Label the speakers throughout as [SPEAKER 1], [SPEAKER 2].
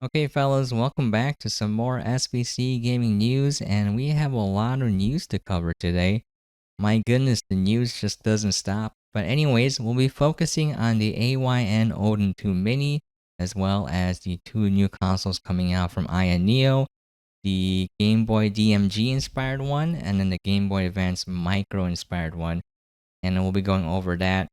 [SPEAKER 1] Okay, fellas, welcome back to some more SBC gaming news, and we have a lot of news to cover today. My goodness, the news just doesn't stop. But anyways, we'll be focusing on the AYN Odin2 Mini, as well as the two new consoles coming out from AYANEO, the Game Boy DMG inspired one, and then the Game Boy Advance Micro inspired one. And we'll be going over that.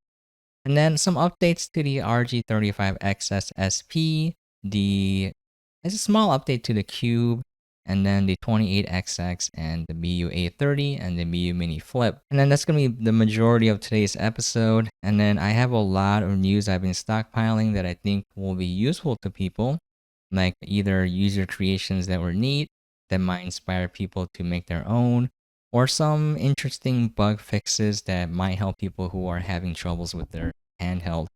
[SPEAKER 1] And then some updates to the RG35XXSP, there's a small update to the Cube, and then the 28XX and the Miyoo A30 and the Miyoo Mini Flip. And then that's going to be the majority of today's episode. And then I have a lot of news I've been stockpiling that I think will be useful to people, like either user creations that were neat, that might inspire people to make their own, or some interesting bug fixes that might help people who are having troubles with their handheld.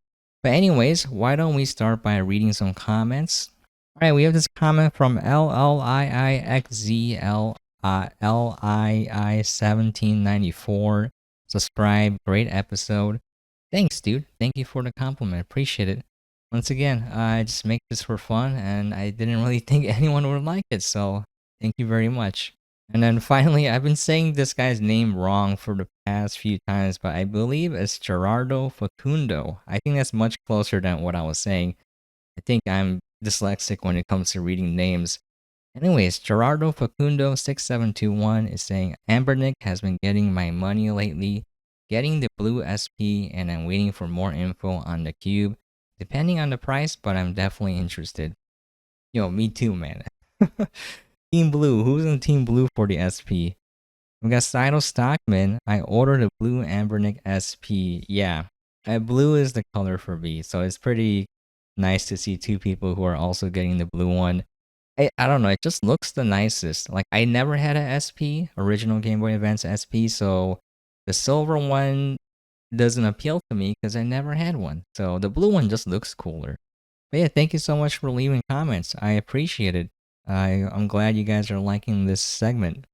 [SPEAKER 1] But anyways, why don't we start by reading some comments? Alright, we have this comment from LLIIXZLII1794. Subscribe, great episode. Thanks, dude. Thank you for the compliment. Appreciate it. Once again, I just make this for fun, and I didn't really think anyone would like it, so thank you very much. And then finally, I've been saying this guy's name wrong for the past few times, but I believe it's Gerardo Facundo. I think that's much closer than what I was saying. I think I'm dyslexic when it comes to reading names. Anyways, Gerardo Facundo 6721 is saying Anbernic has been getting my money lately, getting the blue SP, and I'm waiting for more info on the cube, depending on the price, but I'm definitely interested. Yo, me too, man. Team Blue, who's in Team Blue for the SP? We got Saito Stockman. I ordered a blue Anbernic SP. Yeah, blue is the color for me, so it's pretty nice to see two people who are also getting the blue one. I don't know, it just looks the nicest. Like, I never had a SP, original Game Boy Advance SP, so the silver one doesn't appeal to me because I never had one. So the blue one just looks cooler. But yeah, thank you so much for leaving comments. I appreciate it. I'm glad you guys are liking this segment.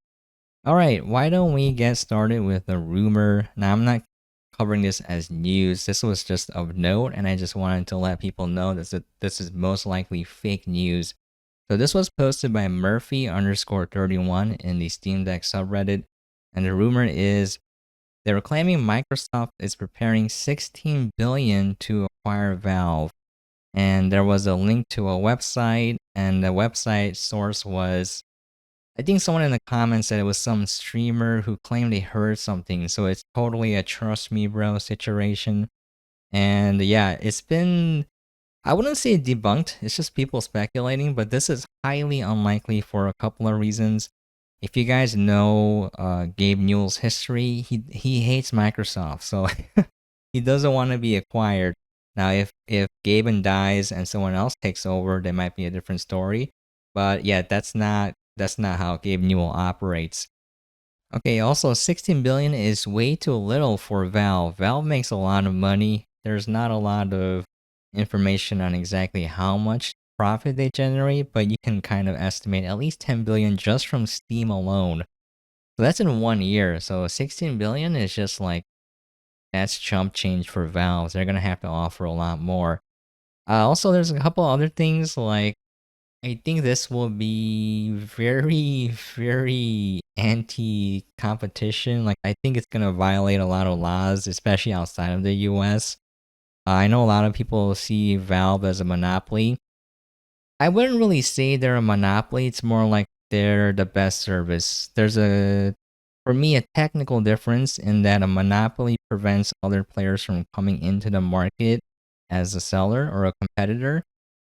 [SPEAKER 1] Alright, why don't we get started with a rumor? Now, I'm not covering this as news. This was just of note, and I just wanted to let people know that this is most likely fake news. So this was posted by Murphy_31 in the Steam Deck subreddit, and the rumor is they were claiming Microsoft is preparing $16 billion to acquire Valve. And there was a link to a website, and the website source was, I think someone in the comments said it was some streamer who claimed they heard something, so it's totally a trust me bro situation. And yeah, it's been, I wouldn't say debunked, it's just people speculating, but this is highly unlikely for a couple of reasons. If you guys know Gabe Newell's history, he hates Microsoft, so he doesn't want to be acquired. Now, if Gaben dies and someone else takes over, there might be a different story. But yeah, that's not how Gabe Newell operates. Okay, also 16 billion is way too little for Valve. Valve makes a lot of money. There's not a lot of information on exactly how much profit they generate, but you can kind of estimate at least 10 billion just from Steam alone. So that's in 1 year. So 16 billion is just like, that's chump change for Valve. They're gonna have to offer a lot more. Also, there's a couple other things, like, I think this will be very, very anti-competition. Like, I think it's gonna violate a lot of laws, especially outside of the US. I know a lot of people see Valve as a monopoly. I wouldn't really say they're a monopoly. It's more like they're the best service. There's for me, a technical difference in that a monopoly prevents other players from coming into the market as a seller or a competitor.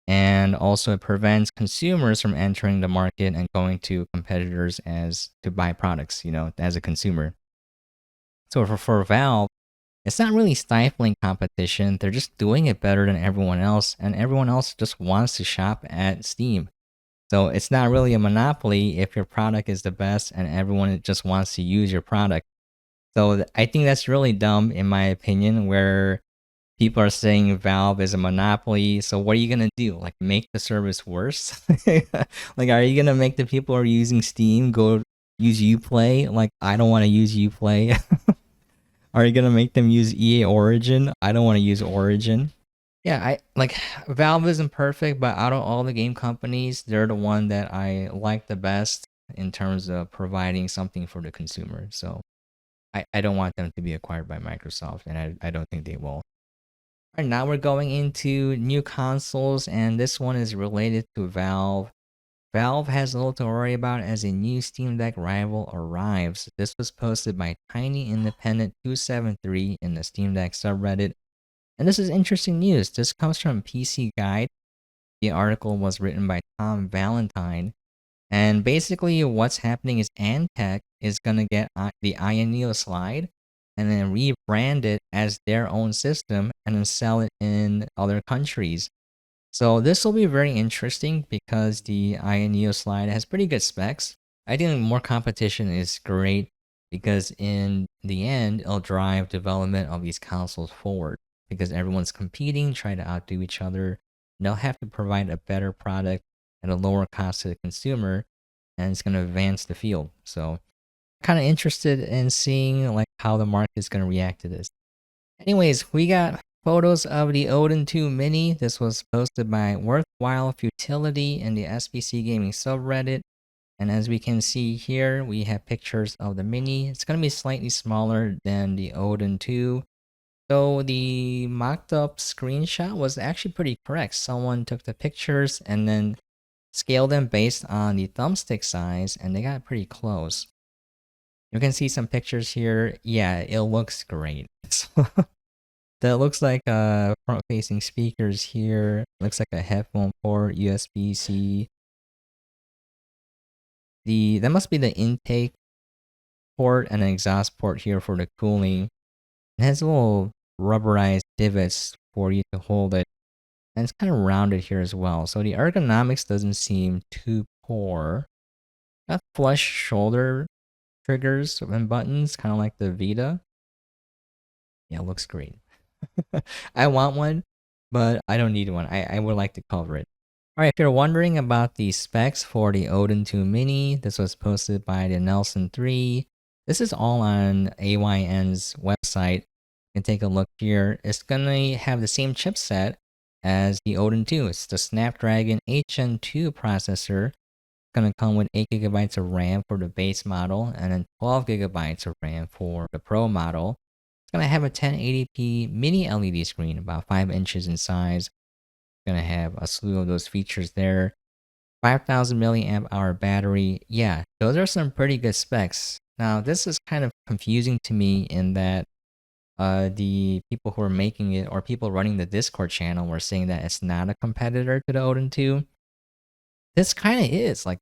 [SPEAKER 1] And also, it prevents consumers from entering the market and going to competitors as to buy products, as a consumer. So for Valve, it's not really stifling competition. They're just doing it better than everyone else, and everyone else just wants to shop at Steam. So it's not really a monopoly if your product is the best and everyone just wants to use your product. So I think that's really dumb, in my opinion, where people are saying Valve is a monopoly. So what are you going to do? Like, make the service worse? Like, are you going to make the people who are using Steam go use Uplay? Like, I don't want to use Uplay. Are you going to make them use EA Origin? I don't want to use Origin. Yeah, I like Valve isn't perfect, but out of all the game companies, they're the one that I like the best in terms of providing something for the consumer. So I don't want them to be acquired by Microsoft, and I don't think they will. All right, now we're going into new consoles, and this one is related to Valve. Valve has little to worry about as a new Steam Deck rival arrives. This was posted by Tiny Independent 273 in the Steam Deck subreddit. And this is interesting news. This comes from PC Guide. The article was written by Tom Valentine. And basically, what's happening is Antec is going to get the AYANEO slide and then rebrand it as their own system and then sell it in other countries. So this will be very interesting because the AYANEO slide has pretty good specs. I think more competition is great because in the end, it'll drive development of these consoles forward because everyone's competing, trying to outdo each other. And they'll have to provide a better product at a lower cost to the consumer, and it's going to advance the field. So kind of interested in seeing like how the market is going to react to this. Anyways, we got photos of the Odin2 Mini. This was posted by Worthwhile Futility in the SBC Gaming subreddit. And as we can see here, we have pictures of the Mini. It's going to be slightly smaller than the Odin2. So the mocked up screenshot was actually pretty correct. Someone took the pictures and then scaled them based on the thumbstick size, and they got pretty close. You can see some pictures here. Yeah, it looks great. So that looks like front-facing speakers here. Looks like a headphone port, USB-C. That must be the intake port and an exhaust port here for the cooling. It has little rubberized divots for you to hold it. And it's kind of rounded here as well. So the ergonomics doesn't seem too poor. Got flush shoulder triggers and buttons, kind of like the Vita. Yeah, it looks great. I want one, but I don't need one. I would like to cover it. Alright, if you're wondering about the specs for the Odin2 Mini, this was posted by the Nelson3. This is all on AYN's website. You can take a look here. It's gonna have the same chipset as the Odin2. It's the Snapdragon Gen2 processor. It's gonna come with 8GB of RAM for the base model and then 12GB of RAM for the Pro model. It's gonna have a 1080p mini LED screen, about 5 inches in size. It's gonna have a slew of those features there. 5,000 milliamp hour battery. Yeah, those are some pretty good specs. Now, this is kind of confusing to me in that the people who are making it or people running the Discord channel were saying that it's not a competitor to the Odin2. This kind of is. Like,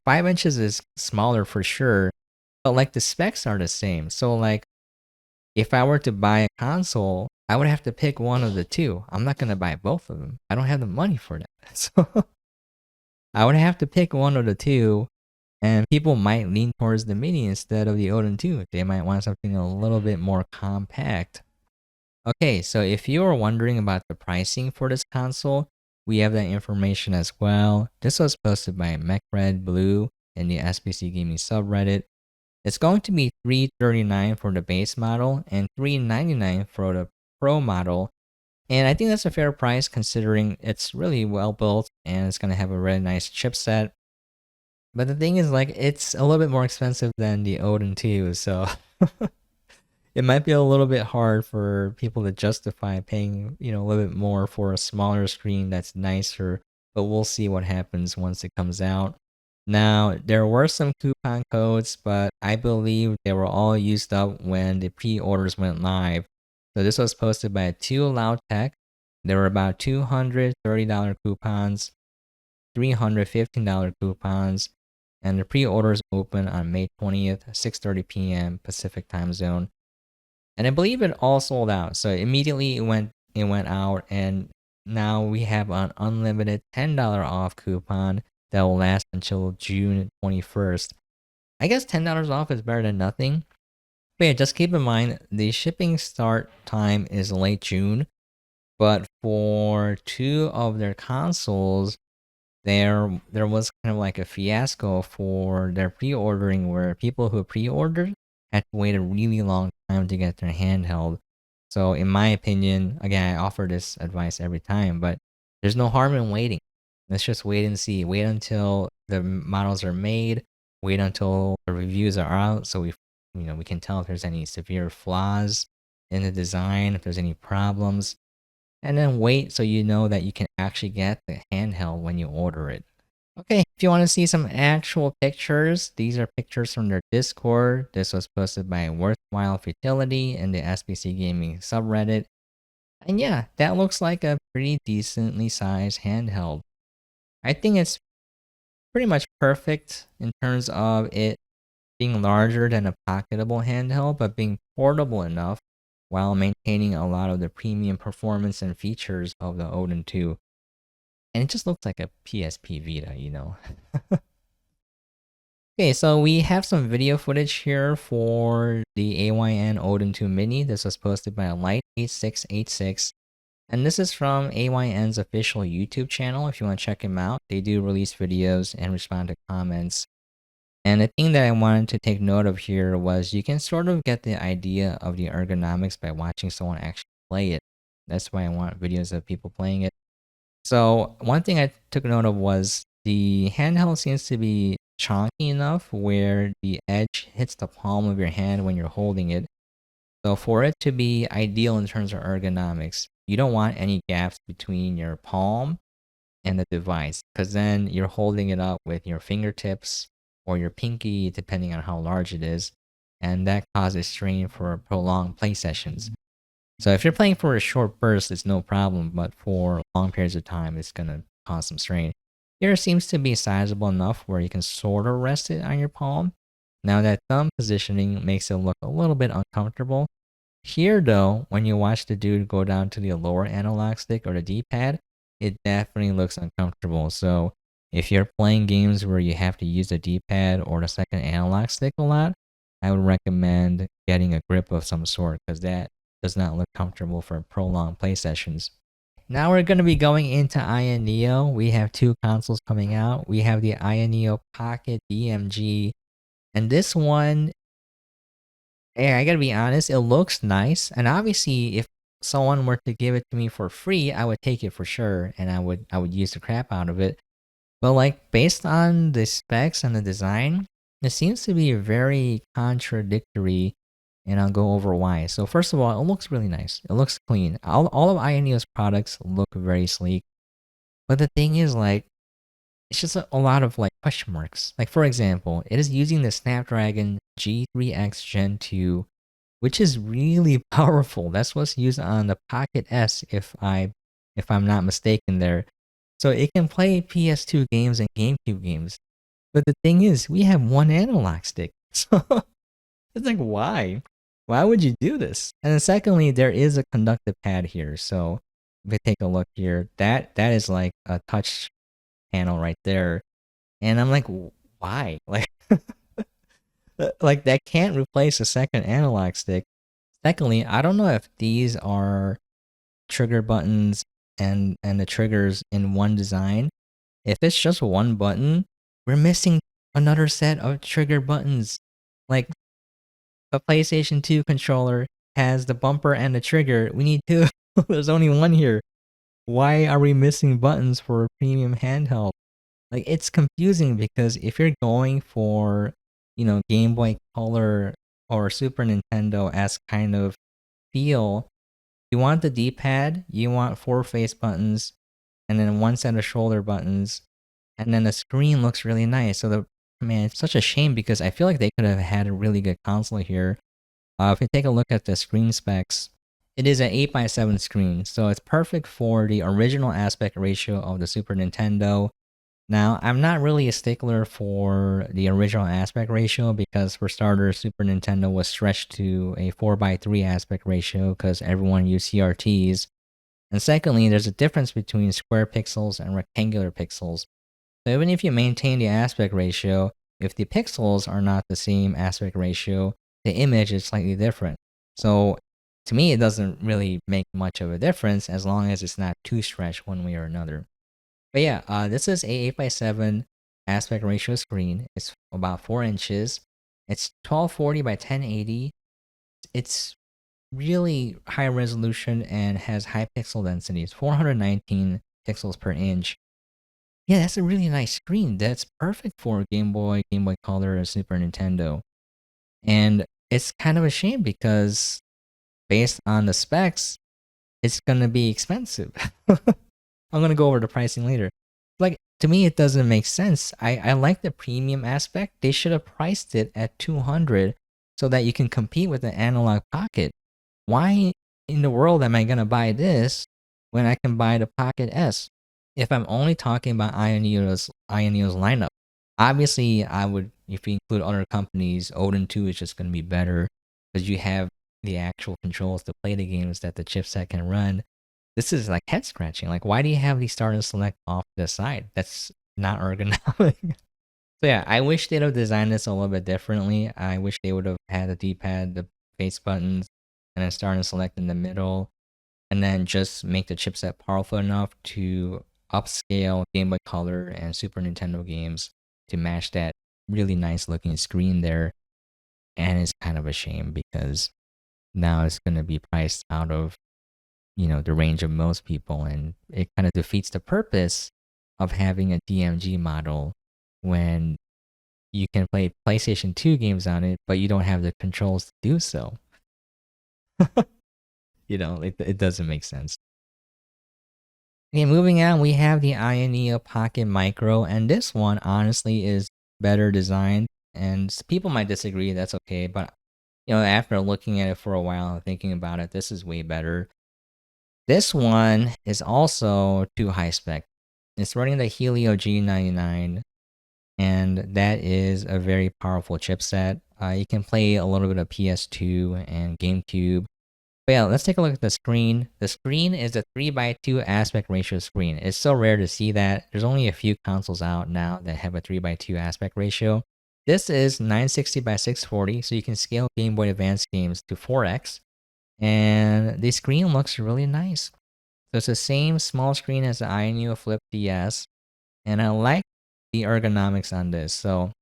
[SPEAKER 1] 5 inches is smaller for sure, but like the specs are the same. So, like, if I were to buy a console, I would have to pick one of the two. I'm not going to buy both of them. I don't have the money for that. So I would have to pick one of the two, and people might lean towards the Mini instead of the Odin2. They might want something a little bit more compact. Okay, so if you are wondering about the pricing for this console, we have that information as well. This was posted by MechRedBlue in the SBC Gaming subreddit. It's going to be $339 for the base model and $399 for the Pro model. And I think that's a fair price considering it's really well built and it's going to have a really nice chipset. But the thing is, like, it's a little bit more expensive than the Odin2, so it might be a little bit hard for people to justify paying, a little bit more for a smaller screen that's nicer. But we'll see what happens once it comes out. Now, there were some coupon codes, but I believe they were all used up when the pre-orders went live. So this was posted by 2Loudtech. There were about $230 coupons, $315 coupons, and the pre-orders open on May 20th, 6:30 p.m. Pacific time zone. And I believe it all sold out. So immediately it went out, and now we have an unlimited $10 off coupon that will last until June 21st. I guess $10 off is better than nothing. But yeah, just keep in mind the shipping start time is late June. But for two of their consoles, there was kind of like a fiasco for their pre-ordering where people who pre-ordered had to wait a really long time to get their handheld. So in my opinion, again, I offer this advice every time, but there's no harm in waiting. Let's just wait and see. Wait until the models are made. Wait until the reviews are out, so we can tell if there's any severe flaws in the design, if there's any problems, and then wait so you know that you can actually get the handheld when you order it. Okay, if you want to see some actual pictures, these are pictures from their Discord. This was posted by Worthwhile Futility in the SBC Gaming subreddit. And yeah, that looks like a pretty decently sized handheld. I think it's pretty much perfect in terms of it being larger than a pocketable handheld, but being portable enough while maintaining a lot of the premium performance and features of the Odin 2. And it just looks like a PSP Vita, you know. Okay, so we have some video footage here for the AYN Odin2 Mini. This was posted by Light8686. And this is from AYN's official YouTube channel. If you want to check him out, they do release videos and respond to comments. And the thing that I wanted to take note of here was you can sort of get the idea of the ergonomics by watching someone actually play it. That's why I want videos of people playing it. So one thing I took note of was the handheld seems to be chonky enough where the edge hits the palm of your hand when you're holding it. So for it to be ideal in terms of ergonomics, you don't want any gaps between your palm and the device, because then you're holding it up with your fingertips or your pinky, depending on how large it is, and that causes strain for prolonged play sessions. So if you're playing for a short burst, it's no problem, but for long periods of time, it's gonna cause some strain. Here it seems to be sizable enough where you can sort of rest it on your palm. Now that thumb positioning makes it look a little bit uncomfortable. Here though, when you watch the dude go down to the lower analog stick or the D-pad, it definitely looks uncomfortable. So if you're playing games where you have to use the D-pad or the second analog stick a lot, I would recommend getting a grip of some sort, because that does not look comfortable for prolonged play sessions. Now we're going to be going into AYANEO. We have two consoles coming out. We have the AYANEO Pocket DMG, and this one, yeah, I gotta be honest, it looks nice. And obviously, if someone were to give it to me for free, I would take it for sure, and I would use the crap out of it. But like based on the specs and the design, it seems to be very contradictory, and I'll go over why. So first of all, it looks really nice. It looks clean. All of AYANEO's products look very sleek. But the thing is, like, it's just a lot of like question marks. Like for example, it is using the Snapdragon G3x Gen 2, which is really powerful. That's what's used on the Pocket S, if I'm not mistaken there. So it can play PS2 games and GameCube games. But the thing is, we have one analog stick. So it's like, why? Why would you do this? And then secondly, there is a conductive pad here. So if we take a look here, that is like a touch panel right there. And I'm like, why? Like, like that can't replace a second analog stick. Secondly, I don't know if these are trigger buttons and the triggers in one design. If it's just one button, we're missing another set of trigger buttons. Like a PlayStation 2 controller has the bumper and the trigger. We need two. There's only one here. Why are we missing buttons for a premium handheld? Like, it's confusing because if you're going for, Game Boy Color or Super Nintendo as kind of feel, you want the D-pad, you want 4 face buttons, and then one set of shoulder buttons, and then the screen looks really nice. So man, it's such a shame because I feel like they could have had a really good console here. If you take a look at the screen specs, it is an 8x7 screen, so it's perfect for the original aspect ratio of the Super Nintendo. Now, I'm not really a stickler for the original aspect ratio because, for starters, Super Nintendo was stretched to a 4x3 aspect ratio because everyone used CRTs. And secondly, there's a difference between square pixels and rectangular pixels. So even if you maintain the aspect ratio, if the pixels are not the same aspect ratio, the image is slightly different. So to me, it doesn't really make much of a difference as long as it's not too stretched one way or another. But yeah, this is a 8x7 aspect ratio screen. It's about 4 inches. It's 1240 by 1080. It's really high resolution and has high pixel densities, 419 pixels per inch. Yeah, that's a really nice screen. That's perfect for Game Boy, Game Boy Color, or Super Nintendo. And it's kind of a shame because based on the specs, it's gonna be expensive. I'm gonna go over the pricing later. Like, to me, it doesn't make sense. I like the premium aspect. They should have priced it at 200 so that you can compete with the analog pocket. Why in the world am I gonna buy this when I can buy the Pocket S? If I'm only talking about AYANEO's lineup, obviously I would, if you include other companies, Odin2 is just gonna be better because you have the actual controls to play the games that the chipset can run. This is like head scratching. Like, why do you have the start and select off the side? That's not ergonomic. So yeah, I wish they'd have designed this a little bit differently. I wish they would have had the D-pad, the face buttons, and then start and select in the middle, and then just make the chipset powerful enough to upscale Game Boy Color and Super Nintendo games to match that really nice looking screen there. And it's kind of a shame because now it's going to be priced out of, the range of most people, and it kind of defeats the purpose of having a DMG model when you can play PlayStation 2 games on it, but you don't have the controls to do so. It doesn't make sense. Okay, moving on, we have the AYANEO Pocket Micro, and this one honestly is better designed, and people might disagree, that's okay, but after looking at it for a while and thinking about it, this is way better. This one is also too high spec. It's running the Helio G99, and that is a very powerful chipset. You can play a little bit of PS2 and GameCube. But yeah, let's take a look at the screen. The screen is a 3:2 aspect ratio screen. It's so rare to see that. There's only a few consoles out now that have a 3:2 aspect ratio. This is 960 by 640, so you can scale Game Boy Advance games to 4x. And the screen looks really nice. So it's the same small screen as the AYANEO Flip DS. And I like the ergonomics on this. So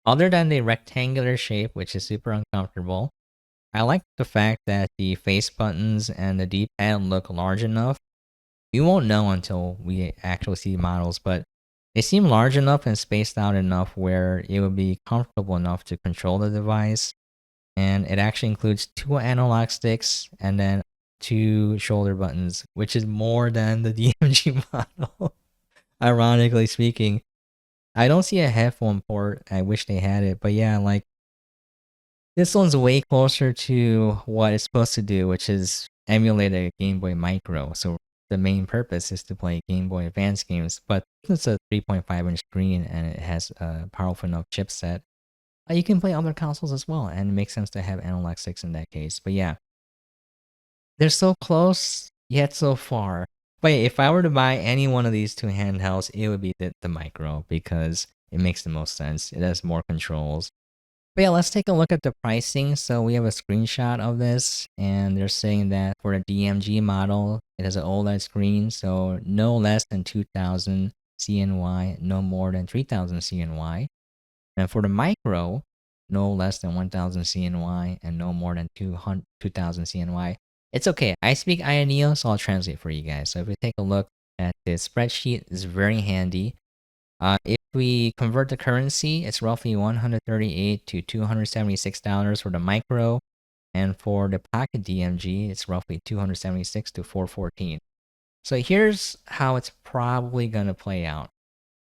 [SPEAKER 1] other than the rectangular shape, which is super uncomfortable, I like the fact that the face buttons and the D-pad look large enough. We won't know until we actually see models, but they seem large enough and spaced out enough where it would be comfortable enough to control the device. And it actually includes 2 analog sticks and then 2 shoulder buttons, which is more than the DMG model. Ironically speaking, I don't see a headphone port. I wish they had it, but yeah, like, this one's way closer to what it's supposed to do, which is emulate a Game Boy Micro. So the main purpose is to play Game Boy Advance games, but it's a 3.5-inch screen and it has a powerful enough chipset. You can play other consoles as well, and it makes sense to have analog sticks in that case. But yeah, they're so close, yet so far. But yeah, if I were to buy any one of these two handhelds, it would be the Micro because it makes the most sense. It has more controls. But yeah, let's take a look at the pricing. So we have a screenshot of this, and they're saying that for the DMG model, it has an OLED screen, so no less than 2000 CNY, no more than 3000 CNY. And for the Micro, no less than 1000 CNY and no more than 2000 CNY. It's okay. I speak AYANEO, so I'll translate for you guys. So if we take a look at this spreadsheet, it's very handy. If we convert the currency, it's roughly $138 to $276 for the Micro. And for the Pocket DMG, it's roughly $276 to $414. So here's how it's probably going to play out.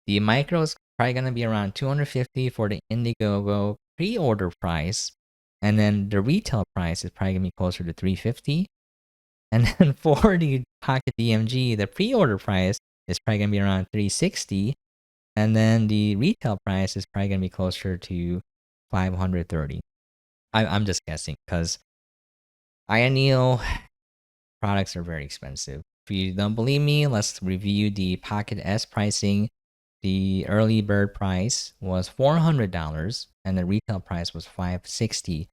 [SPEAKER 1] The Micro is probably going to be around $250 for the Indiegogo pre-order price. And then the retail price is probably going to be closer to $350. And then for the Pocket DMG, the pre-order price is probably going to be around $360. And then the retail price is probably going to be closer to $530. I'm just guessing because AYANEO products are very expensive. If you don't believe me, let's review the Pocket S pricing. The early bird price was $400 and the retail price was $560.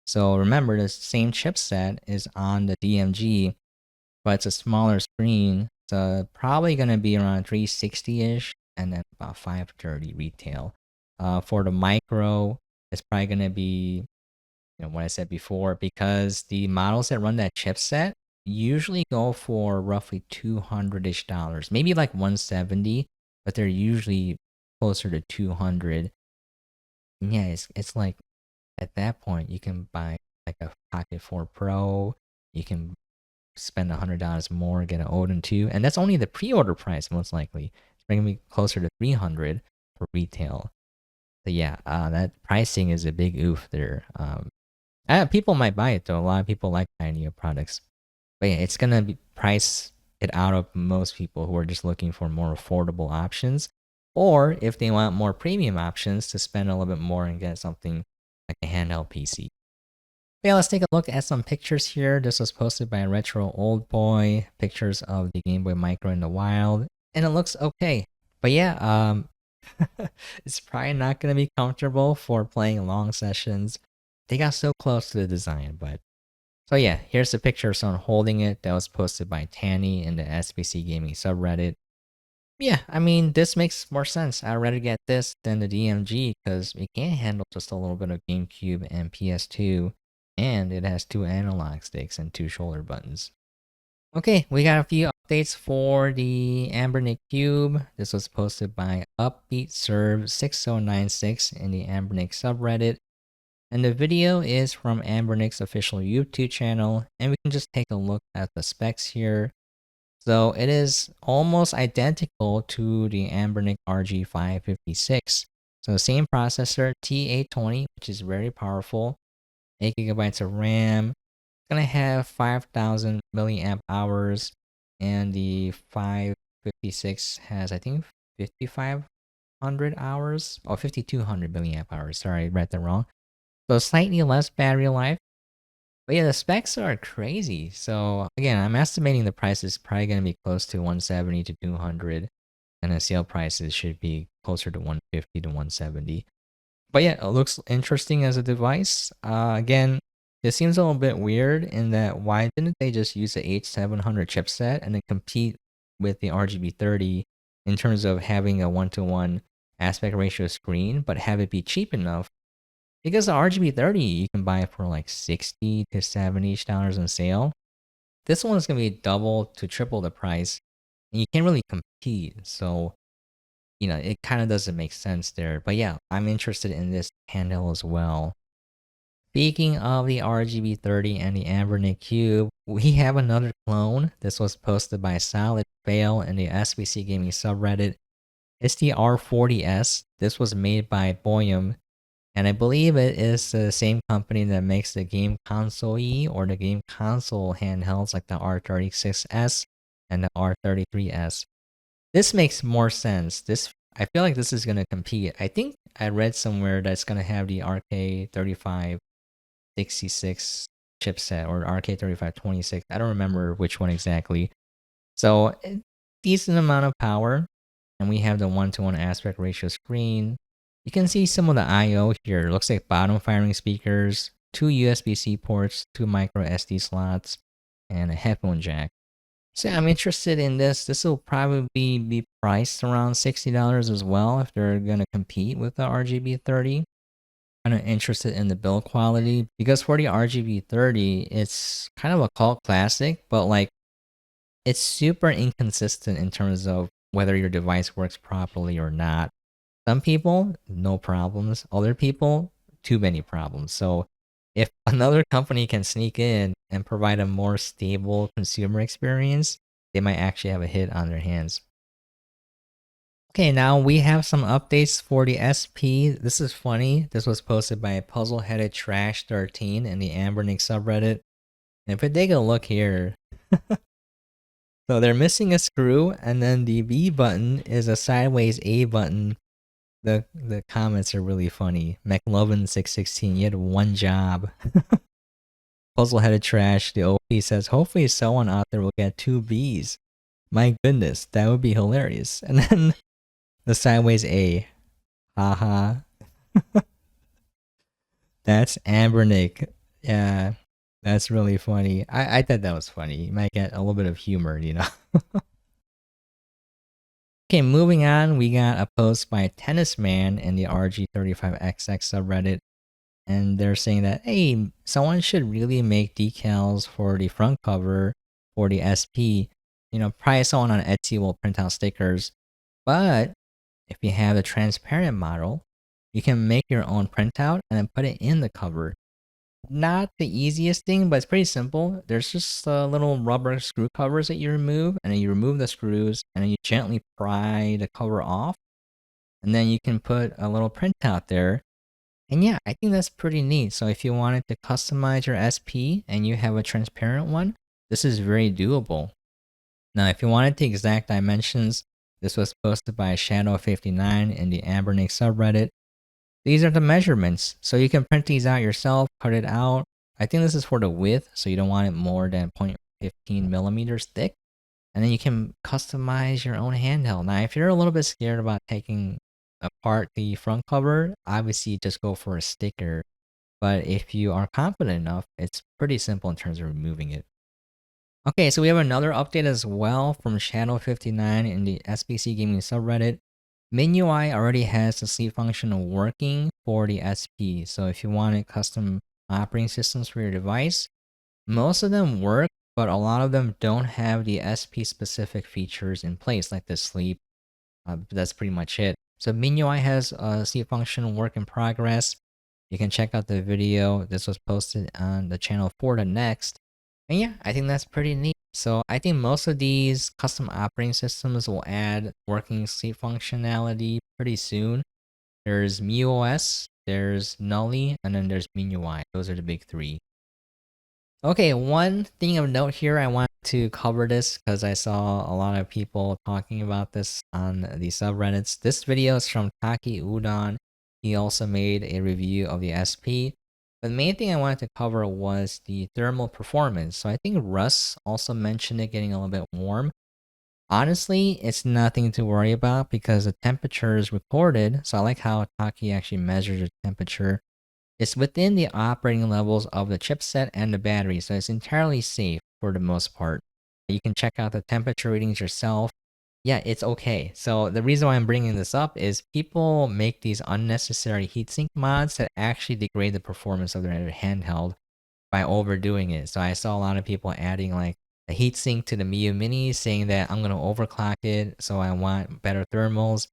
[SPEAKER 1] So remember, the same chipset is on the DMG, but it's a smaller screen. So probably going to be around 360-ish and then about 530 retail. For the Micro, it's probably going to be what I said before, because the models that run that chipset usually go for roughly $200-ish, maybe like 170, but they're usually closer to 200. And yeah, it's like at that point you can buy like a Pocket 4 Pro, you can spend $100 more, get an Odin 2, and that's only the pre-order price most likely. It's bringing me closer to 300 for retail. So yeah, that pricing is a big oof there. People might buy it though. A lot of people like AYANEO products, but yeah, it's gonna be price it out of most people who are just looking for more affordable options, or if they want more premium options to spend a little bit more and get something like a handheld PC. But yeah, let's take a look at some pictures here. This was posted by Retro Old Boy. Pictures of the Game Boy Micro in the wild, and it looks okay. But yeah, it's probably not gonna be comfortable for playing long sessions. They got so close to the design, but so yeah, here's a picture of someone holding it that was posted by Tanny in the SBC Gaming subreddit. Yeah, I mean, this makes more sense. I'd rather get this than the DMG because it can handle just a little bit of GameCube and PS2, and it has 2 analog sticks and 2 shoulder buttons. Okay, we got a few updates for the Anbernic Cube. This was posted by UpbeatServe6096 in the Anbernic subreddit. And the video is from Anbernic's official YouTube channel, and we can just take a look at the specs here. So it is almost identical to the Anbernic RG556. So same processor, T820, which is very powerful, 8 gigabytes of RAM. It's gonna have 5,000 milliamp hours, and the 556 has, I think, 5,500 hours, or 5,200 milliamp hours. Sorry, I read that wrong. So slightly less battery life. But yeah, the specs are crazy. So again, I'm estimating the price is probably going to be close to 170 to 200. And the sale prices should be closer to 150 to 170. But yeah, it looks interesting as a device. Again, it seems a little bit weird in that why didn't they just use the H700 chipset and then compete with the RGB30 in terms of having a 1-to-1 aspect ratio screen, but have it be cheap enough? Because the RGB30 you can buy for like $60 to $70 on sale. This one is going to be double to triple the price, and you can't really compete. So, it kind of doesn't make sense there. But yeah, I'm interested in this handheld as well. Speaking of the RGB30 and the Anbernic Cube, we have another clone. This was posted by Solid Fail in the SBC Gaming subreddit. It's the R40S. This was made by BOHYOM. And I believe it is the same company that makes the game console or the game console handhelds like the R36S and the R33S. This makes more sense. I feel like this is going to compete. I think I read somewhere that it's going to have the RK3566 chipset or RK3526. I don't remember which one exactly. So, decent amount of power. And we have the 1-to-1 aspect ratio screen. You can see some of the I/O here. It looks like bottom firing speakers, 2 USB-C ports, 2 micro SD slots, and a headphone jack. So I'm interested in this. This will probably be priced around $60 as well if they're going to compete with the RGB30. Kind of interested in the build quality because for the RGB30, it's kind of a cult classic, but like it's super inconsistent in terms of whether your device works properly or not. Some people, no problems. Other people, too many problems. So if another company can sneak in and provide a more stable consumer experience, they might actually have a hit on their hands. Okay, now we have some updates for the SP. This is funny. This was posted by Puzzle-Headed Trash 13 in the Anbernic subreddit. And if we take a look here, so they're missing a screw, and then the B button is a sideways A button. The comments are really funny. McLovin616, you had one job. Puzzle-Headed Trash, the OP says, hopefully someone out there will get 2 Bs. My goodness, that would be hilarious. And then the sideways A. Haha. That's Anbernic. Yeah, that's really funny. I thought that was funny. You might get a little bit of humor, Okay, moving on, we got a post by Tennis Man in the RG35XX subreddit. and they're saying that, hey, someone should really make decals for the front cover for the SP. Probably someone on Etsy will print out stickers. But if you have the transparent model, you can make your own printout and then put it in the cover. Not the easiest thing, but it's pretty simple. There's just little rubber screw covers that you remove, and then you remove the screws, and then you gently pry the cover off, and then you can put a little printout there. And yeah, I think that's pretty neat. So if you wanted to customize your SP and you have a transparent one, this is very doable. Now, if you wanted the exact dimensions, this was posted by Shadow59 in the Anbernic subreddit. These are the measurements. So you can print these out yourself, cut it out. I think this is for the width, so you don't want it more than 0.15 millimeters thick. And then you can customize your own handheld. Now, if you're a little bit scared about taking apart the front cover, obviously just go for a sticker. But if you are confident enough, it's pretty simple in terms of removing it. Okay, so we have another update as well from Shadow59 in the SBC gaming subreddit. MinUI already has the sleep function working for the SP. So if you wanted custom operating systems for your device, most of them work, but a lot of them don't have the SP specific features in place, like the sleep. That's pretty much it. So MinUI has a sleep function work in progress. You can check out the video. This was posted on the channel for the next. And yeah, I think that's pretty neat. So I think most of these custom operating systems will add working sleep functionality pretty soon. There's MiyooOS, there's Nully, and then there's MinUI. Those are the big three. Okay, one thing of note here, I want to cover this because I saw a lot of people talking about this on the subreddits. This video is from Taki Udon. He also made a review of the SP. But the main thing I wanted to cover was the thermal performance. So I think Russ also mentioned it getting a little bit warm. Honestly, it's nothing to worry about because the temperature is recorded. So I like how Taki actually measures the temperature. It's within the operating levels of the chipset and the battery, so it's entirely safe for the most part. You can check out the temperature readings yourself. Yeah, it's okay. So the reason why I'm bringing this up is people make these unnecessary heatsink mods that actually degrade the performance of their handheld by overdoing it. So I saw a lot of people adding like a heatsink to the Miyoo Mini, saying that I'm going to overclock it, so I want better thermals.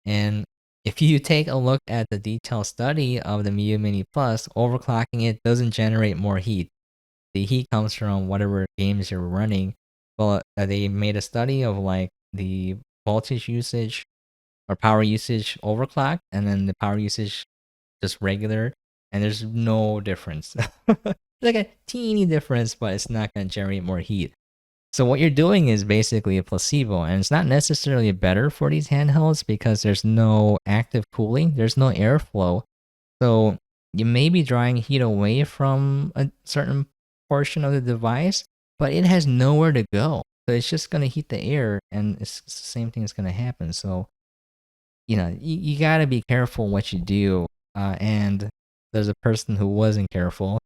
[SPEAKER 1] And if you take a look at the detailed study of the Miyoo Mini Plus, overclocking it doesn't generate more heat. The heat comes from whatever games you're running. Well, they made a study of like the voltage usage or power usage overclocked, and then the power usage just regular, and there's no difference. Like a teeny difference, but it's not going to generate more heat. So what you're doing is basically a placebo, and it's not necessarily better for these handhelds because there's no active cooling, there's no airflow. So you may be drawing heat away from a certain portion of the device, but it has nowhere to go. So it's just going to heat the air, and it's the same thing is going to happen. So, you got to be careful what you do. And there's a person who wasn't careful.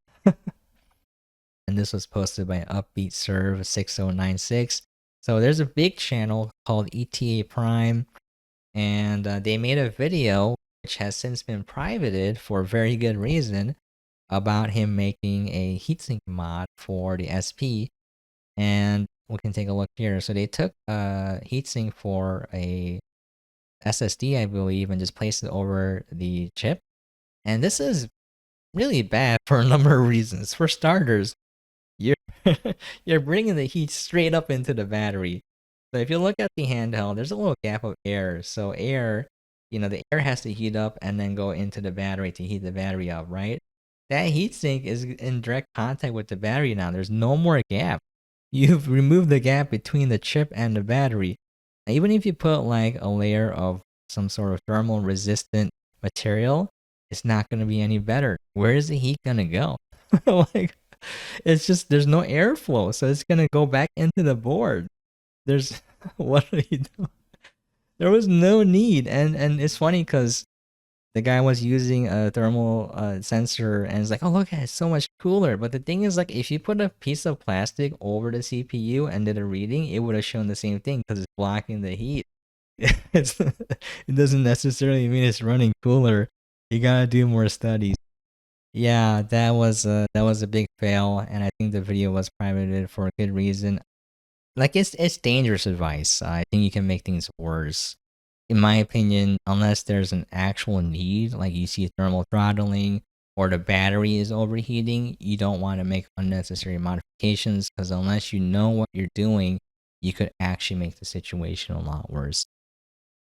[SPEAKER 1] And this was posted by Upbeat Serve 6096. So there's a big channel called ETA Prime, and they made a video which has since been privated for very good reason about him making a heatsink mod for the SP. And we can take a look here. So they took a heatsink for a SSD, I believe, and just placed it over the chip. And this is really bad for a number of reasons. For starters, you're you're bringing the heat straight up into the battery. So if you look at the handheld, there's a little gap of air. So air, the air has to heat up and then go into the battery to heat the battery up, right? That heatsink is in direct contact with the battery now. There's no more gap. You've removed the gap between the chip and the battery. And even if you put like a layer of some sort of thermal resistant material, it's not going to be any better. Where is the heat going to go? Like, it's just, there's no airflow, so it's gonna go back into the board. There's what are you doing? There was no need, and it's funny because the guy was using a thermal sensor, and it's like, oh look, it's so much cooler. But the thing is, like, if you put a piece of plastic over the CPU and did a reading, it would have shown the same thing because it's blocking the heat. It doesn't necessarily mean it's running cooler. You gotta do more studies. Yeah, that was a big fail, and I think the video was privated for a good reason. Like it's dangerous advice. I think you can make things worse. In my opinion, unless there's an actual need, like you see thermal throttling or the battery is overheating, you don't want to make unnecessary modifications because unless you know what you're doing, you could actually make the situation a lot worse.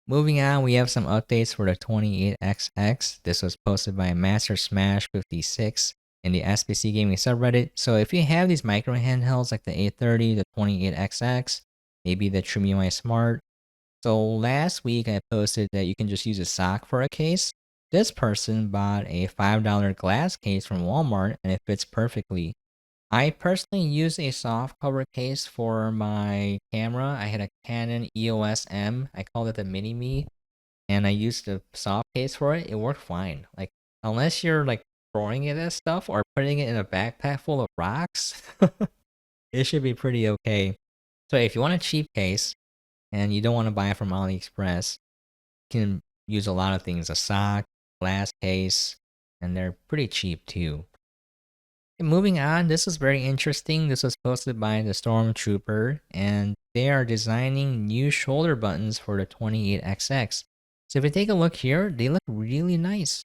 [SPEAKER 1] Moving on, we have some updates for the 28XX. This was posted by Master Smash 56 in the SBC gaming subreddit. So if you have these micro handhelds like the 830, the 28XX, maybe the TrimUI Smart. So last week I posted that you can just use a sock for a case. This person bought a $5 glass case from Walmart and it fits perfectly. I personally use a soft cover case for my camera. I had a Canon EOS M. I called it the Mini Me, and I used the soft case for it. It worked fine. Like unless you're like throwing it at stuff or putting it in a backpack full of rocks, it should be pretty okay. So if you want a cheap case and you don't want to buy it from AliExpress, you can use a lot of things: a sock, glass case, and they're pretty cheap too. And moving on, this is very interesting. This was posted by the Stormtrooper, and they are designing new shoulder buttons for the 28XX. So if you take a look here, they look really nice.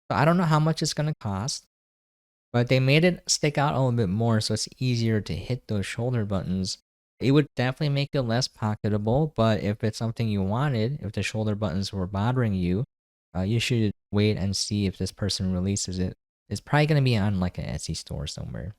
[SPEAKER 1] So I don't know how much it's going to cost, but they made it stick out a little bit more so it's easier to hit those shoulder buttons. It would definitely make it less pocketable, but if it's something you wanted, if the shoulder buttons were bothering you, you should wait and see if this person releases it. It's probably going to be on like an Etsy store somewhere.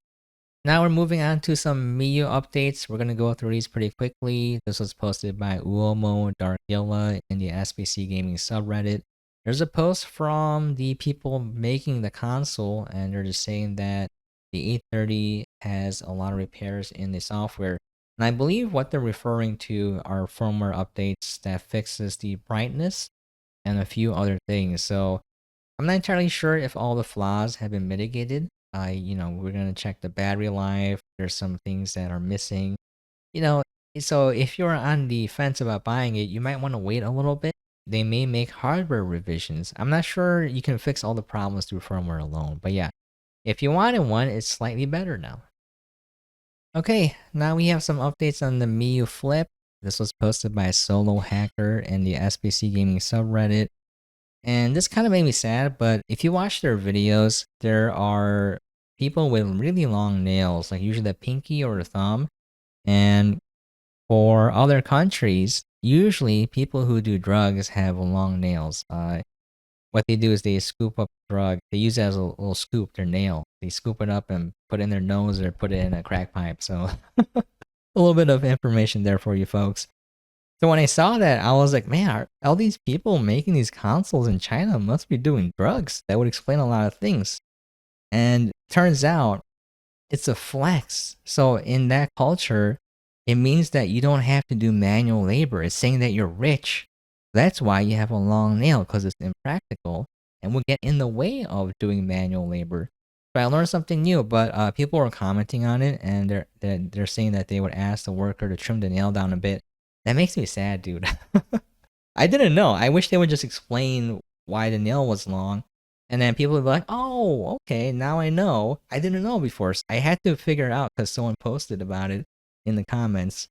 [SPEAKER 1] Now we're moving on to some Miyoo updates. We're going to go through these pretty quickly. This was posted by Uomo Darkilla in the SBC Gaming subreddit. There's a post from the people making the console, and they're just saying that the 830 has a lot of repairs in the software. And I believe what they're referring to are firmware updates that fixes the brightness and a few other things. So I'm not entirely sure if all the flaws have been mitigated. We're gonna check the battery life. There's some things that are missing. You know, so if you're on the fence about buying it, you might want to wait a little bit. They may make hardware revisions. I'm not sure you can fix all the problems through firmware alone, but yeah, if you wanted one, it's slightly better now. Okay, now we have some updates on the Miyoo Flip. This was posted by a solo hacker in the SBC Gaming subreddit. And this kind of made me sad, but if you watch their videos, there are people with really long nails, like usually the pinky or the thumb. And for other countries, usually people who do drugs have long nails. What they do is they scoop up drug. They use it as a little scoop, their nail. They scoop it up and put it in their nose or put it in a crack pipe. So a little bit of information there for you folks. So when I saw that, I was like, man, are all these people making these consoles in China must be doing drugs. That would explain a lot of things. And turns out it's a flex. So in that culture, it means that you don't have to do manual labor. It's saying that you're rich. That's why you have a long nail, because it's impractical and would get in the way of doing manual labor. So I learned something new, but people were commenting on it, and they're saying that they would ask the worker to trim the nail down a bit. That makes me sad, dude. I didn't know. I wish they would just explain why the nail was long. And then people would be like, oh, okay, now I know. I didn't know before. So I had to figure it out because someone posted about it in the comments.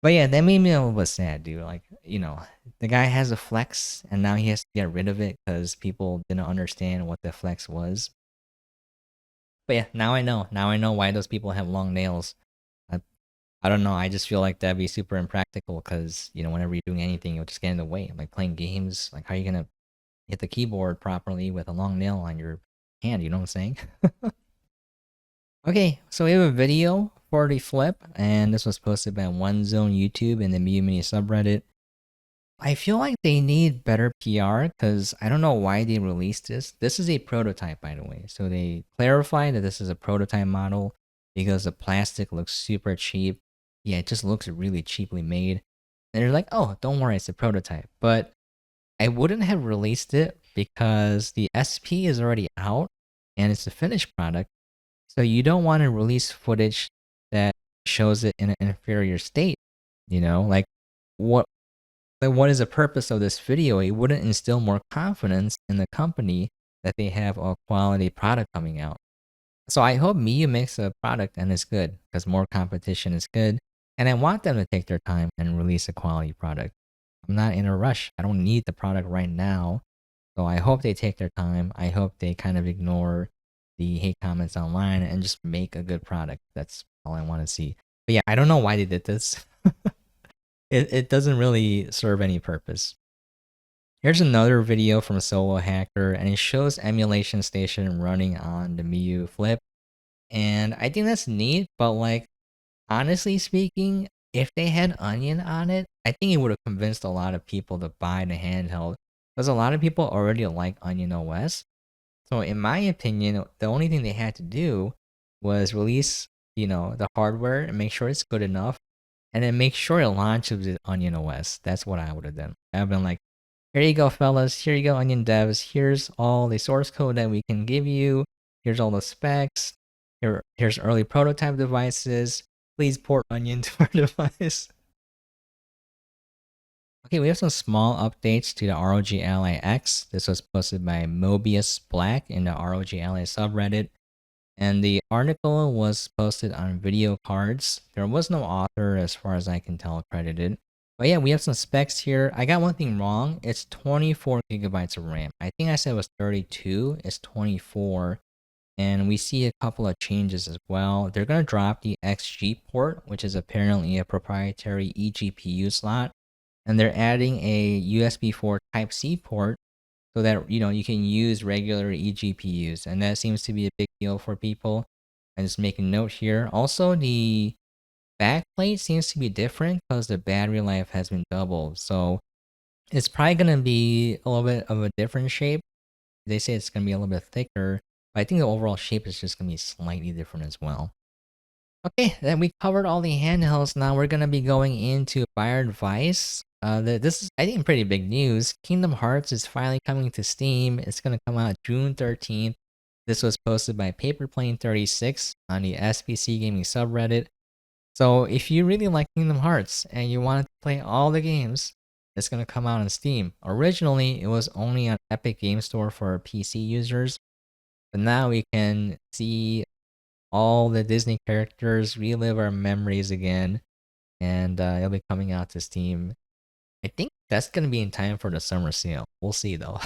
[SPEAKER 1] But yeah, that made me a little bit sad, dude. Like, the guy has a flex and now he has to get rid of it because people didn't understand what the flex was. But yeah, now I know. Now I know why those people have long nails. I don't know. I just feel like that'd be super impractical because, whenever you're doing anything, you'll just get in the way. Like playing games, like how are you going to hit the keyboard properly with a long nail on your hand? You know what I'm saying? Okay, so we have a video for the flip, and this was posted by One Zone YouTube in the Miyoo Mini subreddit. I feel like they need better PR because I don't know why they released this. This is a prototype, by the way. So they clarify that this is a prototype model because the plastic looks super cheap. Yeah, it just looks really cheaply made. And they're like, oh, don't worry, it's a prototype. But I wouldn't have released it because the SP is already out and it's a finished product. So you don't want to release footage that shows it in an inferior state. Like what is the purpose of this video? It wouldn't instill more confidence in the company that they have a quality product coming out. So I hope Miyoo makes a product and it's good, because more competition is good. And I want them to take their time and release a quality product. I'm not in a rush. I don't need the product right now. So I hope they take their time. I hope they kind of ignore the hate comments online and just make a good product. That's all I want to see. But yeah, I don't know why they did this. It doesn't really serve any purpose. Here's another video from a solo hacker, and it shows emulation station running on the Miyoo Flip. And I think that's neat, but like, honestly speaking, if they had Onion on it, I think it would have convinced a lot of people to buy the handheld, because a lot of people already like Onion OS. So in my opinion, the only thing they had to do was release, the hardware and make sure it's good enough, and then make sure it launches with Onion OS. That's what I would have done. I've been like, here you go, fellas. Here you go, Onion devs. Here's all the source code that we can give you. Here's all the specs. Here's early prototype devices. Please port Onion to our device. Okay, we have some small updates to the ROG Ally X. This was posted by Mobius Black in the ROG Ally subreddit. And the article was posted on Video Cards. There was no author, as far as I can tell, credited. But yeah, we have some specs here. I got one thing wrong. It's 24 gigabytes of RAM. I think I said it was 32. It's 24. And we see a couple of changes as well. They're going to drop the XG port, which is apparently a proprietary eGPU slot. And they're adding a USB 4 Type-C port, so that you can use regular eGPUs, and that seems to be a big deal for people. And just make a note here. Also, the backplate seems to be different because the battery life has been doubled, so it's probably gonna be a little bit of a different shape. They say it's gonna be a little bit thicker, but I think the overall shape is just gonna be slightly different as well. Okay, then we covered all the handhelds. Now we're gonna be going into buyer advice. This is, I think, pretty big news. Kingdom Hearts is finally coming to Steam. It's gonna come out June 13th. This was posted by PaperPlane36 on the SBC gaming subreddit. So if you really like Kingdom Hearts and you wanted to play all the games, it's gonna come out on Steam. Originally, it was only on Epic Game Store for PC users, but now we can see all the Disney characters, relive our memories again, and it'll be coming out to Steam. I think that's gonna be in time for the summer sale. We'll see though.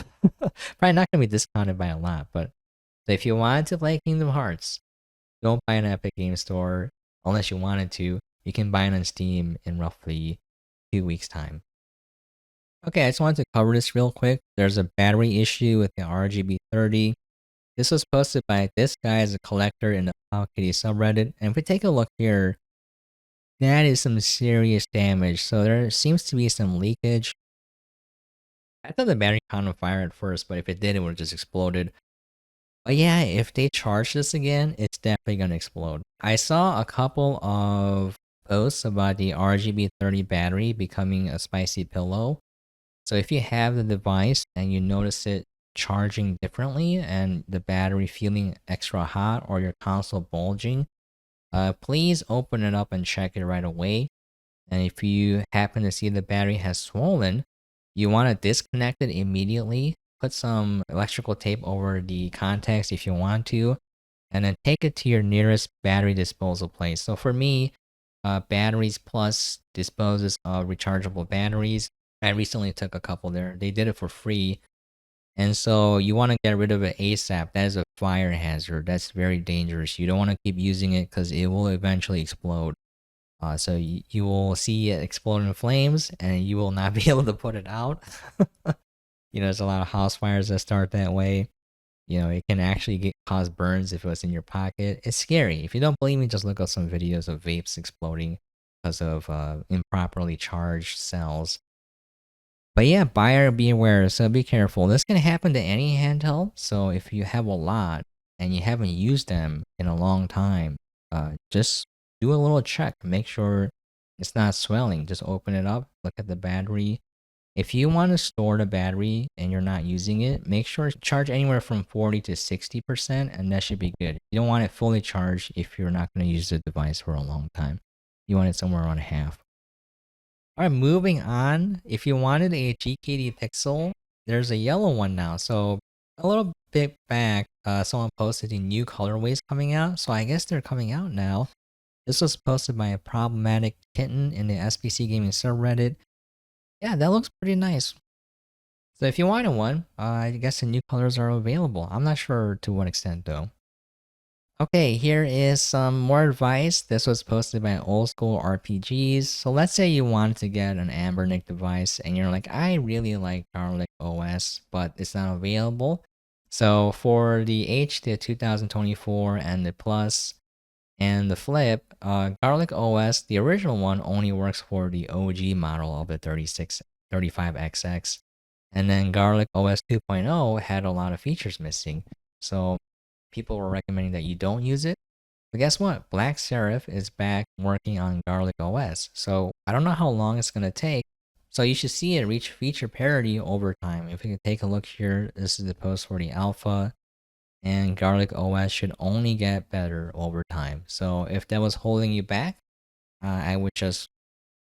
[SPEAKER 1] Probably not gonna be discounted by a lot, but if you wanted to play Kingdom Hearts, don't buy an Epic Game Store unless you wanted to. You can buy it on Steam in roughly 2 weeks' time. Okay, I just wanted to cover this real quick. There's a battery issue with the RGB30. This was posted by this guy as a collector in the Hello Kitty subreddit. And if we take a look here, that is some serious damage. So there seems to be some leakage. I thought the battery caught on fire at first, but if it did, it would have just exploded. But yeah, if they charge this again, it's definitely going to explode. I saw a couple of posts about the RGB30 battery becoming a spicy pillow. So if you have the device and you notice it charging differently and the battery feeling extra hot or your console bulging, please open it up and check it right away. And if you happen to see the battery has swollen, you want to disconnect it immediately. Put some electrical tape over the contacts if you want to, and then take it to your nearest battery disposal place. So for me, Batteries Plus disposes of rechargeable batteries. I recently took a couple there. They did it for free. And so you want to get rid of it ASAP. That is a fire hazard. That's very dangerous. You don't want to keep using it because it will eventually explode. So you will see it explode in flames and you will not be able to put it out. There's a lot of house fires that start that way. It can actually cause burns if it was in your pocket. It's scary. If you don't believe me, just look up some videos of vapes exploding because of improperly charged cells. But yeah, buyer beware, so be careful. This can happen to any handheld, so if you have a lot and you haven't used them in a long time, just do a little check. Make sure it's not swelling. Just open it up, look at the battery. If you want to store the battery and you're not using it, make sure to charge anywhere from 40 to 60%, and that should be good. You don't want it fully charged if you're not going to use the device for a long time. You want it somewhere around half. Alright, moving on. If you wanted a GKD Pixel, there's a yellow one now. So a little bit back, someone posted the new colorways coming out, so I guess they're coming out now. This was posted by a problematic kitten in the SBC gaming subreddit. Yeah, that looks pretty nice. So if you wanted one, I guess the new colors are available. I'm not sure to what extent though. Okay, here is some more advice. This was posted by Old School RPGs. So let's say you wanted to get an Anbernic device and you're like, I really like Garlic OS, but it's not available. So for the H, the 2024, and the Plus, and the Flip, Garlic OS, the original one, only works for the OG model of the 35XX. And then Garlic OS 2.0 had a lot of features missing. So people were recommending that you don't use it. But guess what? Black Seraph is back working on Garlic OS. So I don't know how long it's going to take. So you should see it reach feature parity over time. If you can take a look here, this is the post for the alpha. And Garlic OS should only get better over time. So if that was holding you back, I would just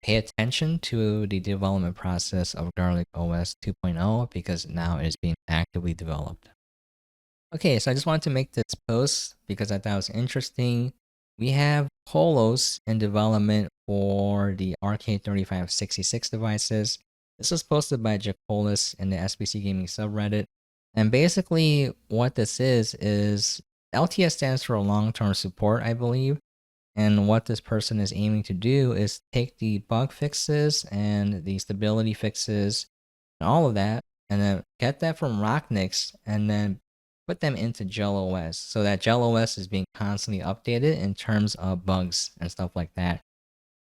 [SPEAKER 1] pay attention to the development process of Garlic OS 2.0 because now it is being actively developed. Okay, so I just wanted to make this post because I thought it was interesting. We have Colos in development for the RK3566 devices. This was posted by Jacolis in the SBC Gaming subreddit. And basically what this is LTS stands for long-term support, I believe. And what this person is aiming to do is take the bug fixes and the stability fixes and all of that, and then get that from Rocknix and then put them into JelOS so that JelOS is being constantly updated in terms of bugs and stuff like that.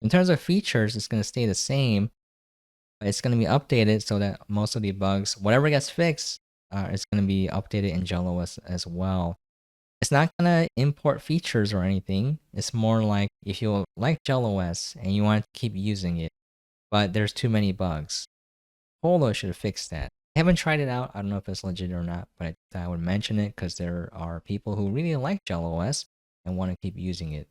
[SPEAKER 1] In terms of features, it's going to stay the same. It's going to be updated so that most of the bugs, whatever gets fixed, it's going to be updated in JelOS as well. It's not going to import features or anything. It's more like if you like JelOS and you want to keep using it, but there's too many bugs, Polo should fix that. I haven't tried it out. I don't know if it's legit or not, but I thought I would mention it because there are people who really like JelOS and want to keep using it.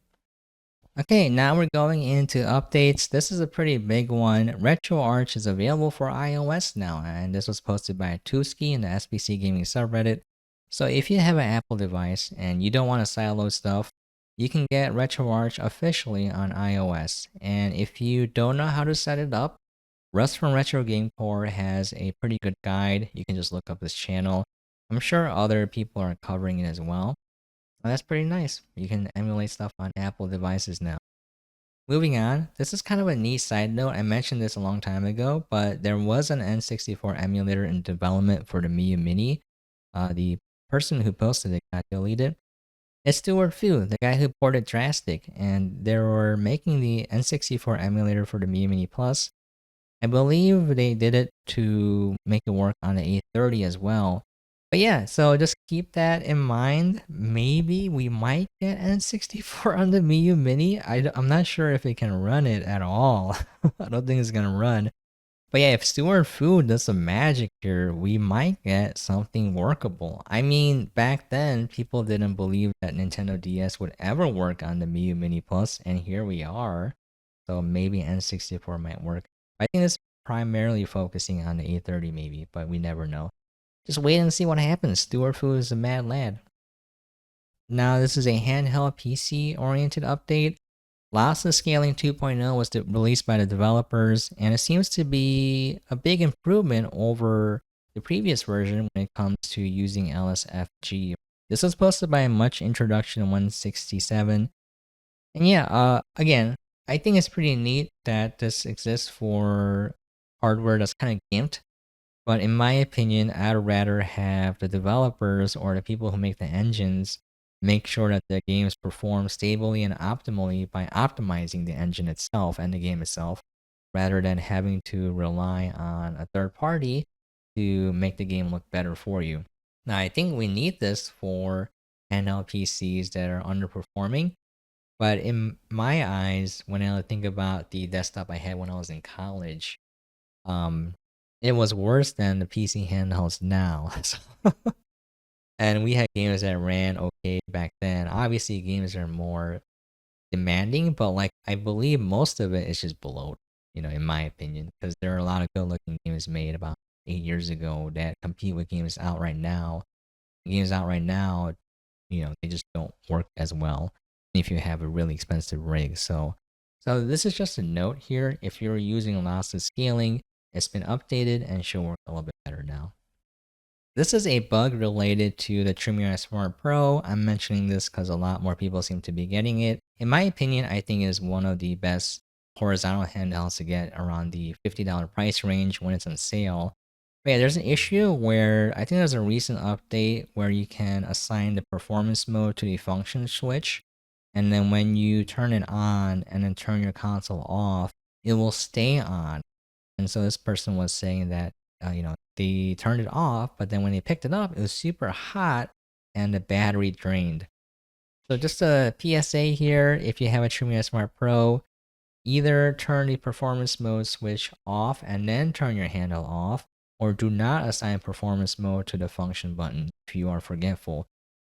[SPEAKER 1] Okay, now we're going into updates. This is a pretty big one. RetroArch is available for iOS now, and this was posted by Tuski in the SBC Gaming subreddit. So if you have an Apple device and you don't want to sideload stuff, you can get RetroArch officially on iOS. And if you don't know how to set it up, Russ from Retro Game Core has a pretty good guide. You can just look up this channel. I'm sure other people are covering it as well. And that's pretty nice. You can emulate stuff on Apple devices now. Moving on, this is kind of a neat side note. I mentioned this a long time ago, but there was an N64 emulator in development for the Miyoo Mini. The person who posted it got deleted. It's Stuart Fu, the guy who ported Drastic, and they were making the N64 emulator for the Miyoo Mini Plus. I believe they did it to make it work on the A30 as well. But yeah, so just keep that in mind. Maybe we might get N64 on the Miyoo Mini. I'm not sure if it can run it at all. I don't think it's gonna run. But yeah, if Stuart Fu does some magic here, we might get something workable. I mean, back then, people didn't believe that Nintendo DS would ever work on the Miyoo Mini Plus, and here we are. So maybe N64 might work. I think it's primarily focusing on the A30 maybe, but we never know. Just wait and see what happens. Stuart Fu is a mad lad. Now, this is a handheld PC-oriented update. Lossless Scaling 2.0 was released by the developers, and it seems to be a big improvement over the previous version when it comes to using LSFG. This was posted by Much Introduction 167. And yeah, again, I think it's pretty neat that this exists for hardware that's kind of gimped. But in my opinion, I'd rather have the developers or the people who make the engines make sure that the games perform stably and optimally by optimizing the engine itself and the game itself, rather than having to rely on a third party to make the game look better for you. Now, I think we need this for handheld PCs that are underperforming. But in my eyes, when I think about the desktop I had when I was in college, it was worse than the PC handhelds now. And we had games that ran okay back then. Obviously, games are more demanding, but like I believe most of it is just bloat, in my opinion, because there are a lot of good-looking games made about 8 years ago that compete with games out right now games out right now, they just don't work as well if you have a really expensive rig. So this is just a note here. If you're using lossless scaling, it's been updated and should work a little bit better now. This is a bug related to the TrimUI Smart Pro. I'm mentioning this because a lot more people seem to be getting it. In my opinion, I think it is one of the best horizontal handhelds to get around the $50 price range when it's on sale. But yeah, there's an issue where I think there's a recent update where you can assign the performance mode to the function switch. And then when you turn it on and then turn your console off, it will stay on. And so this person was saying that, they turned it off, but then when they picked it up, it was super hot and the battery drained. So just a PSA here, if you have a TrimUI Smart Pro, either turn the performance mode switch off and then turn your handle off, or do not assign performance mode to the function button if you are forgetful.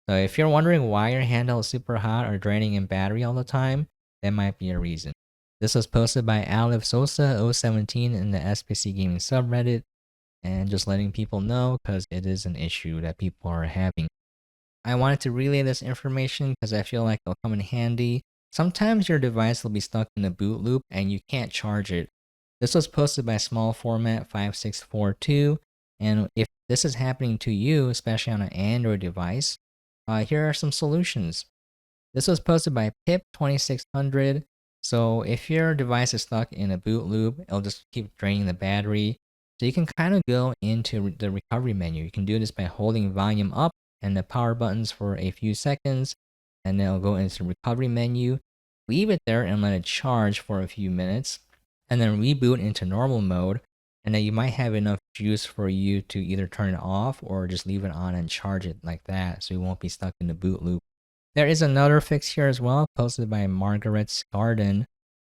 [SPEAKER 1] So if you're wondering why your handle is super hot or draining in battery all the time, that might be a reason. This was posted by Alif Sosa 017 in the SBC gaming subreddit, and just letting people know because it is an issue that people are having. I wanted to relay this information because I feel like it'll come in handy. Sometimes your device will be stuck in a boot loop and you can't charge it. This was posted by Small Format 5642, and if this is happening to you, especially on an Android device, here are some solutions. This was posted by Pip2600. So if your device is stuck in a boot loop, it'll just keep draining the battery. So you can kind of go into the recovery menu. You can do this by holding volume up and the power buttons for a few seconds, and then it'll go into the recovery menu. Leave it there and let it charge for a few minutes, and then reboot into normal mode. And then you might have enough juice for you to either turn it off or just leave it on and charge it like that, so you won't be stuck in the boot loop. There is another fix here as well, posted by Margaret's Garden.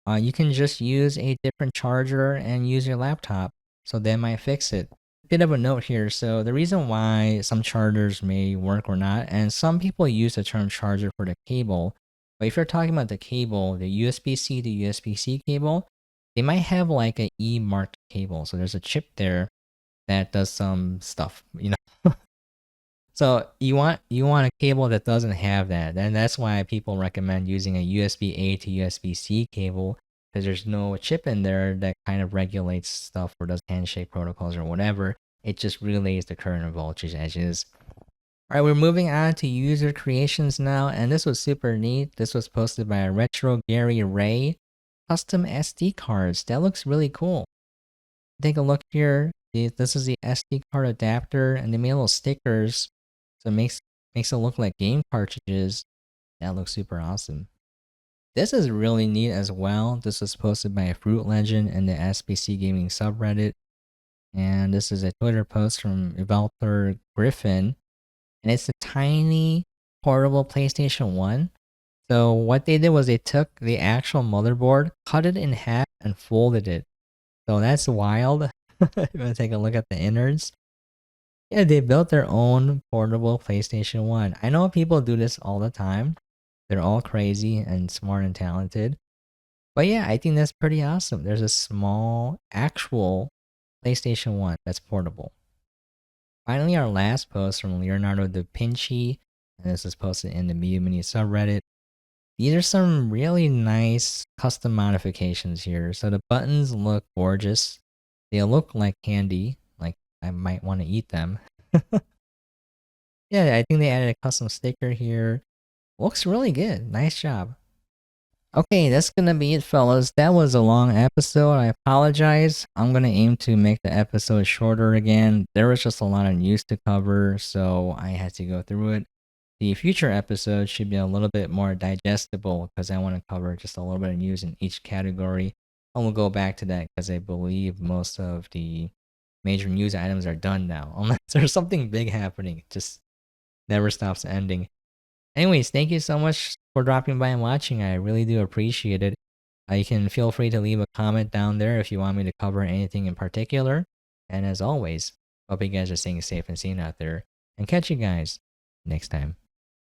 [SPEAKER 1] You can just use a different charger and use your laptop, so that might fix it. Bit of a note here, so the reason why some chargers may work or not, and some people use the term charger for the cable, but if you're talking about the cable, the USB-C to USB-C cable, they might have like an E marked cable, so there's a chip there that does some stuff, So you want a cable that doesn't have that, and that's why people recommend using a USB-A to USB-C cable, because there's no chip in there that kind of regulates stuff or does handshake protocols or whatever. It just relays the current and voltage edges. Alright, we're moving on to user creations now, and this was super neat. This was posted by a Retro Gary Ray. Custom SD cards. That looks really cool. Take a look here. This is the SD card adapter, and they made little stickers. So it makes it look like game cartridges. That looks super awesome. This is really neat as well. This was posted by a Fruit Legend in the SBC Gaming subreddit. And this is a Twitter post from developer Griffin. And it's a tiny portable PlayStation 1. So what they did was they took the actual motherboard, cut it in half, and folded it. So that's wild. If you want to take a look at the innards. Yeah, they built their own portable PlayStation 1. I know people do this all the time. They're all crazy and smart and talented. But yeah, I think that's pretty awesome. There's a small, actual PlayStation 1 that's portable. Finally, our last post from Leonardo da Vinci, and this is posted in the Miyoo Mini subreddit. These are some really nice custom modifications here. So the buttons look gorgeous. They look like candy. I might want to eat them. Yeah, I think they added a custom sticker here. Looks really good. Nice job. Okay, that's gonna be it, fellas. That was a long episode. I apologize. I'm gonna aim to make the episode shorter again. There was just a lot of news to cover, so I had to go through it. The future episodes should be a little bit more digestible because I want to cover just a little bit of news in each category. And we'll go back to that because I believe most of the major news items are done now, unless there's something big happening. It just never stops ending. Anyways, thank you so much for dropping by and watching. I really do appreciate it. You can feel free to leave a comment down there if you want me to cover anything in particular. And as always, hope you guys are staying safe and sane out there. And catch you guys next time.